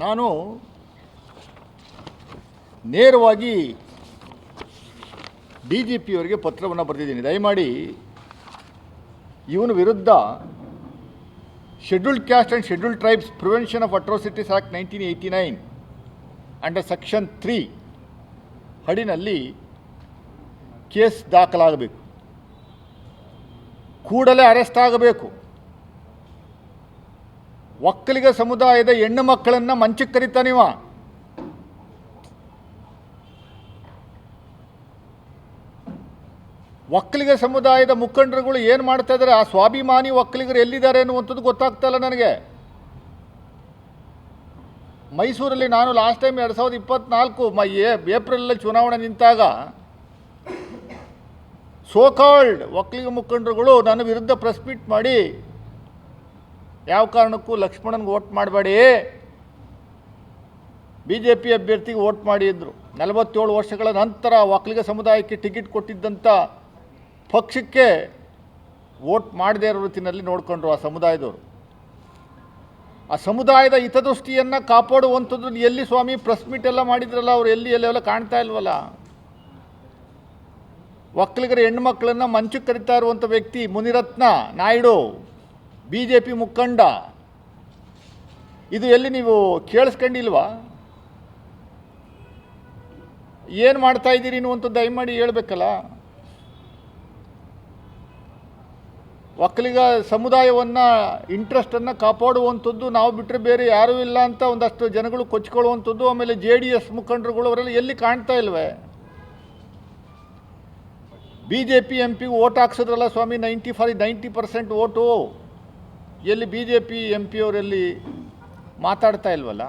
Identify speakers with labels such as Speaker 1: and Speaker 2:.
Speaker 1: ನಾನು ನೇರವಾಗಿ DGP ಅವರಿಗೆ ಪತ್ರವನ್ನು ಬರೆದಿದ್ದೀನಿ. ದಯಮಾಡಿ ಇವನ ವಿರುದ್ಧ scheduled caste and scheduled tribes prevention of atrocities act 1989 under section 3 ಅಡಿನಲ್ಲಿ ಕೇಸ್ ದಾಖಲಾಗಬೇಕು, ಕೂಡಲೇ ಅರೆಸ್ಟ್ ಆಗಬೇಕು. ಒಕ್ಕಲಿಗ ಸಮುದಾಯದ ಹೆಣ್ಣು ಮಕ್ಕಳನ್ನು ಮಂಚಕ್ಕೆ ಕರೀತಾನಿವ. ಒಕ್ಕಲಿಗ ಸಮುದಾಯದ ಮುಖಂಡರುಗಳು ಏನು ಮಾಡ್ತಾ ಇದ್ದಾರೆ, ಆ ಸ್ವಾಭಿಮಾನಿ ಒಕ್ಕಲಿಗರು ಎಲ್ಲಿದ್ದಾರೆ ಅನ್ನುವಂಥದ್ದು ಗೊತ್ತಾಗ್ತಾ ಇಲ್ಲ ನನಗೆ. ಮೈಸೂರಲ್ಲಿ ನಾನು ಲಾಸ್ಟ್ ಟೈಮ್ 2024 ಏಪ್ರಿಲಲ್ಲಿ ಚುನಾವಣೆ ನಿಂತಾಗ ಸೋಕಾಲ್ಡ್ ಒಕ್ಕಲಿಗ ಮುಖಂಡರುಗಳು ನನ್ನ ವಿರುದ್ಧ ಪ್ರೆಸ್ ಮೀಟ್ ಮಾಡಿ ಯಾವ ಕಾರಣಕ್ಕೂ ಲಕ್ಷ್ಮಣನ್ಗೆ ವೋಟ್ ಮಾಡಬೇಡಿ, BJP ಅಭ್ಯರ್ಥಿಗೆ ವೋಟ್ ಮಾಡಿ ಅಂದರು. 47 ವರ್ಷಗಳ ನಂತರ ಒಕ್ಕಲಿಗ ಸಮುದಾಯಕ್ಕೆ ಟಿಕೆಟ್ ಕೊಟ್ಟಿದ್ದಂಥ ಪಕ್ಷಕ್ಕೆ ವೋಟ್ ಮಾಡದೇ ಇರೋ ರೀತಿಯಲ್ಲಿ ನೋಡಿಕೊಂಡ್ರು ಆ ಸಮುದಾಯದವರು. ಆ ಸಮುದಾಯದ ಹಿತದೃಷ್ಟಿಯನ್ನು ಕಾಪಾಡುವಂಥದ್ದು ಎಲ್ಲಿ ಸ್ವಾಮಿ ಪ್ರೆಸ್ ಮೀಟ್ ಎಲ್ಲ ಮಾಡಿದ್ರಲ್ಲ, ಅವರು ಎಲ್ಲೆಲ್ಲ ಕಾಣ್ತಾ ಇಲ್ವಲ್ಲ. ಒಕ್ಕಲಿಗರ ಹೆಣ್ಮಕ್ಳನ್ನು ಮಂಚಕ್ಕೆ ಕರಿತಾ ಇರುವಂಥ ವ್ಯಕ್ತಿ ಮುನಿರತ್ನ ನಾಯ್ಡು, BJP ಮುಖಂಡ. ಇದು ಎಲ್ಲಿ ನೀವು ಕೇಳಿಸ್ಕೊಂಡಿಲ್ವಾ? ಏನು ಮಾಡ್ತಾ ಇದ್ದೀರಿ ಅನ್ನುವಂಥದ್ದು ದಯಮಾಡಿ ಹೇಳ್ಬೇಕಲ್ಲ. ಒಕ್ಕಲಿಗ ಸಮುದಾಯವನ್ನು ಇಂಟ್ರೆಸ್ಟನ್ನು ಕಾಪಾಡುವಂಥದ್ದು ನಾವು ಬಿಟ್ಟರೆ ಬೇರೆ ಯಾರೂ ಇಲ್ಲ ಅಂತ ಒಂದಷ್ಟು ಜನಗಳು ಕೊಚ್ಕೊಳ್ಳುವಂಥದ್ದು. ಆಮೇಲೆ JDS ಮುಖಂಡರುಗಳು ಅವರೆಲ್ಲ ಎಲ್ಲಿ ಕಾಣ್ತಾ ಇಲ್ವೇ? BJP MP ವೋಟ್ ಹಾಕ್ಸಿದ್ರಲ್ಲ ಸ್ವಾಮಿ, 90% ವೋಟು. ಎಲ್ಲಿ BJP MP ಅವರೆಲ್ಲಿ ಮಾತಾಡ್ತಾ ಇಲ್ವಲ್ಲ.